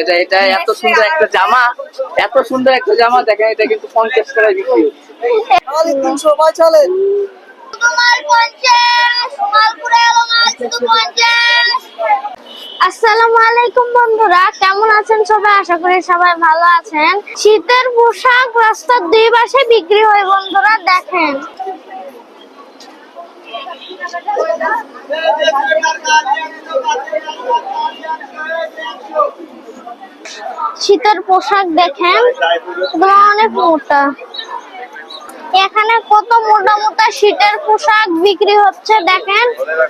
এটা এটা এত সুন্দর একটা জামা, এত সুন্দর একটা জামা দেখেন, এটা কিন্তু 50 টাকায় বিক্রি হচ্ছে। 300 ভাই চলেন। আসসালামু আলাইকুম বন্ধুরা, কেমন আছেন সবাই? আশা করি সবাই ভালো আছেন। শীতের পোশাক রাস্তার দুই পাশে বিক্রি হয় বন্ধুরা, দেখেন। শীতের পোশাক দেখেন, অনেক মোটা। এখানে কত মোটা মোটা শীতের পোশাক বিক্রি হচ্ছে, দেখেন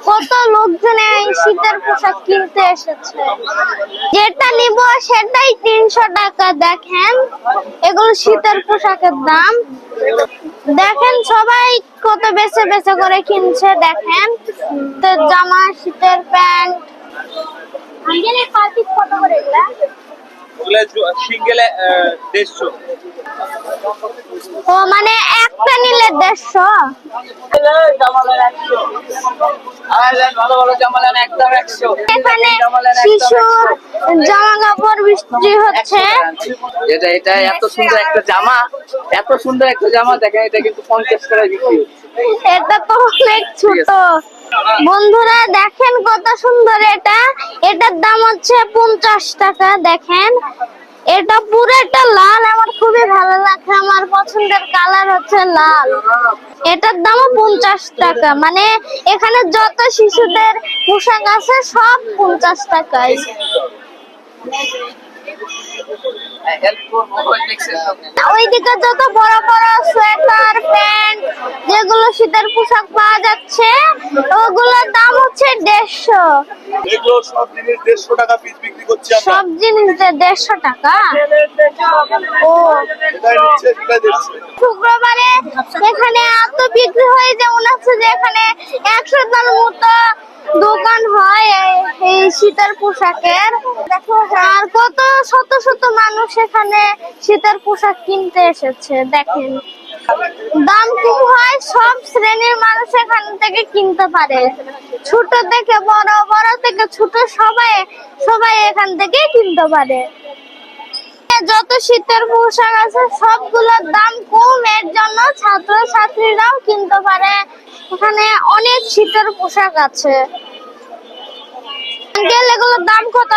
কত লোকজন এই শীতের পোশাক কিনতে এসেছে। যেটা নিব সেটাই 300 টাকা। দেখেন এগুলো শীতের পোশাকের দাম। দেখেন সবাই কত বেছে বেছে করে কিনছে। দেখেন শীতের জামা, শীতের প্যান্ট। কত করে এগুলা? সিঙ্গেলে 150। ও মানে একটা নিলে 150। এখানে শিশুর জামা কাপড় বিক্রি হচ্ছে। এটা এটা এত সুন্দর একটা জামা, এত সুন্দর একটা জামা দেখেন, এটা কিন্তু 50 টাকায় বিক্রি হচ্ছে। এটা তো অনেক ছোট বন্ধুরা, দেখেন কত সুন্দর এটা। এটার দাম হচ্ছে 50 টাকা। দেখেন এটা পুরোটা লাল, আমার খুবই ভালো লাগে, আমার পছন্দের কালার হচ্ছে লাল। এটার দামও 50 টাকা। মানে এখানে যত শিশুদের পোশাক আছে সব 50 টাকায়। ওইদিকে যত বড় বড় সোয়েটার, প্যান্ট, যেগুলো শীতের পোশাক পাওয়া যাচ্ছে, ওগুলোর দাম হচ্ছে 150। এগুলো সব জিনিস 150 টাকা পিস বিক্রি করছি আমরা। সব জিনিস 150 টাকা। ও শুক্রবারে এখানে এত বিক্রি হয় যে মনে হচ্ছে যে এখানে 100টার মতো দোকান হয় এই শীতের পোশাকের। আর কত শত শত মানুষ এখানে শীতের পোশাক কিনতে এসেছে। দেখেন দাম কম হয়, সব শ্রেণীর মানুষ এখান থেকে কিনতে পারে। ছোট থেকে বড়, বড় থেকে ছোট, সবাই সবাই এখান থেকে কিনতে পারে। যত শীতের পোশাক আছে সবগুলোর দাম কম, এর জন্য ছাত্র ছাত্রীরাও কিনতে পারে। এখানে অনেক শীতের পোশাক আছে। এগুলোর দাম কত?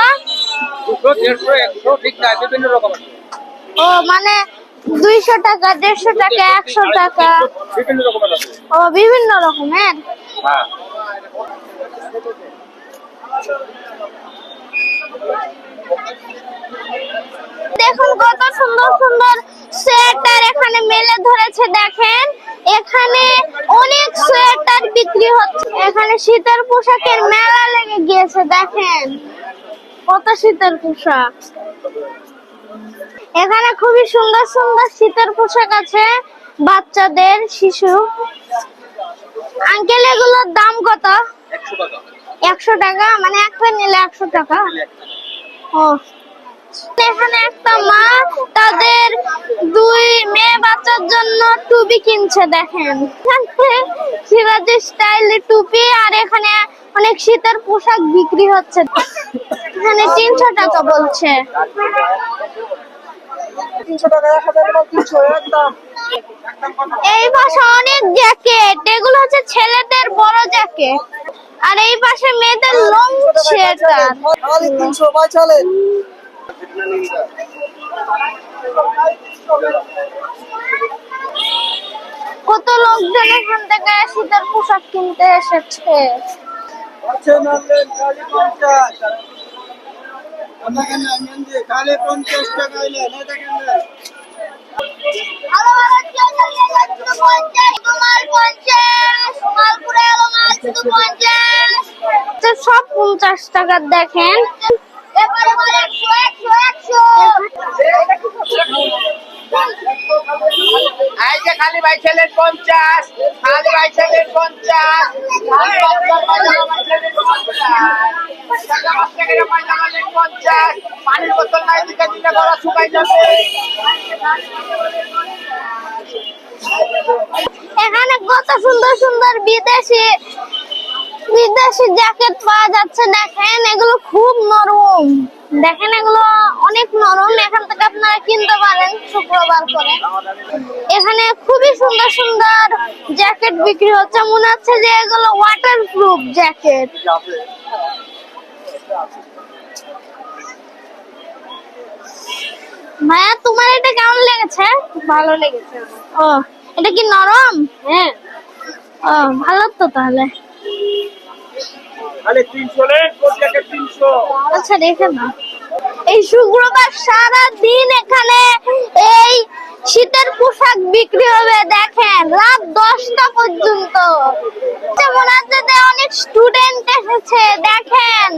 200, 150, 100 ঠিক না, বিভিন্ন রকম আছে। ও মানে 200 টাকা, 150 টাকা, 100 টাকা, বিভিন্ন রকমের আছে। ও বিভিন্ন রকমের। হ্যাঁ। দেখুন কত সুন্দর সুন্দর সোয়েটার এখানে মেলে ধরেছে। দেখেন এখানে অনেক সোয়েটার বিক্রি হচ্ছে। এখানে শীতের পোশাকের মেলা লেগে গিয়েছে। দেখেন কত শীতের পোশাক। এখানে খুবই সুন্দর সুন্দর শীতের পোশাক আছে বাচ্চাদের, শিশু। আঙ্কেল এগুলোর দাম কত? 100 টাকা। 100 টাকা মানে একটা নিলে 100 টাকা। ও এখানে একটা মা তাদের 2 মেয়ে বাচ্চার জন্য টুপি কিনছে। দেখেন সিরাজি স্টাইলে টুপি। আর এখানে অনেক শীতের পোশাক বিক্রি হচ্ছে। এখানে 300 টাকা বলছে। 300 টাকা, 1000 টাকা, 300 একদম। এই পাশে অনেক জ্যাকেট, এগুলো হচ্ছে ছেলেদের বড় জ্যাকেট। আর এই পাশে মেয়েদের লং সোয়েটার। 300 ভাই চলেন। কত লোকজন এখান থেকে শীতের পোশাক কিনতে এসেছে। খালি 50 টাকা হইলে না দেখেন না। সব 50 টাকা। দেখেন খালি ভাই ছেলের 50, খালি ভাই ছেলের 50, পানির বোতল নাই, দিকে দিকে গলা শুকাই যাবে। এখানে কত সুন্দর সুন্দর বিদেশি বেশি জ্যাকেট পাওয়া যাচ্ছে। দেখেন এগুলো খুব নরম, দেখেন এগুলো অনেক নরম। এখান থেকে আপনারা কিনতে পারেন শুক্রবার করে। এখানে খুবই সুন্দর সুন্দর জ্যাকেট বিক্রি হচ্ছে, মনে হচ্ছে যে এগুলো ওয়াটারপ্রুফ জ্যাকেট। মায়া, তোমার এটা কেমন লেগেছে? ভালো লেগেছে। ও, এটা কি নরম? হ্যাঁ, ও, ভালো তো তাহলে। খালি 300 লেন, কোন জ্যাকেট 300। আচ্ছা, দেখে না। এই শুক্রবার সারা দিন এখানে এই শীতের পোশাক বিক্রি হবে। দেখেন রাত 10টা পর্যন্ত। মনে হচ্ছে যে অনেক স্টুডেন্ট এসেছে। দেখেন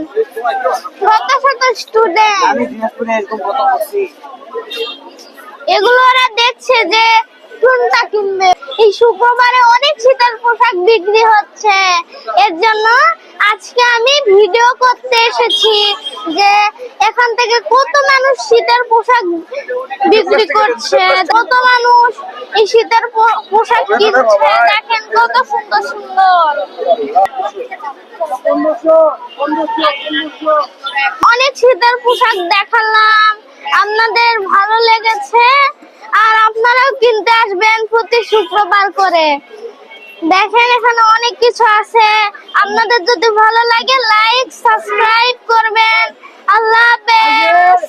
শত শত স্টুডেন্ট। আমি দিনাজপুরে এরকম কথা বলছি। এগুলো ওরা দেখছে যে কোনটা কিনবে। এই শুক্রবারে অনেক শীতের পোশাক বিক্রি হচ্ছে, এর জন্য আজকে আমি ভিডিও করতে এসেছি যে এখান থেকে কত মানুষ শীতের পোশাক বিক্রি করছে, কত মানুষ এই শীতের পোশাক কিনছে। দেখেন কত সুন্দর সুন্দর। অনেক শীতের পোশাক দেখালাম, আপনাদের ভালো লেগেছে। আর আপনারাও কিনতে আসবেন প্রতি শুক্রবার করে। দেখেন এখানে অনেক কিছু আছে। আপনাদের যদি ভালো লাগে লাইক সাবস্ক্রাইব করবেন। আল্লাহ হাফেজ।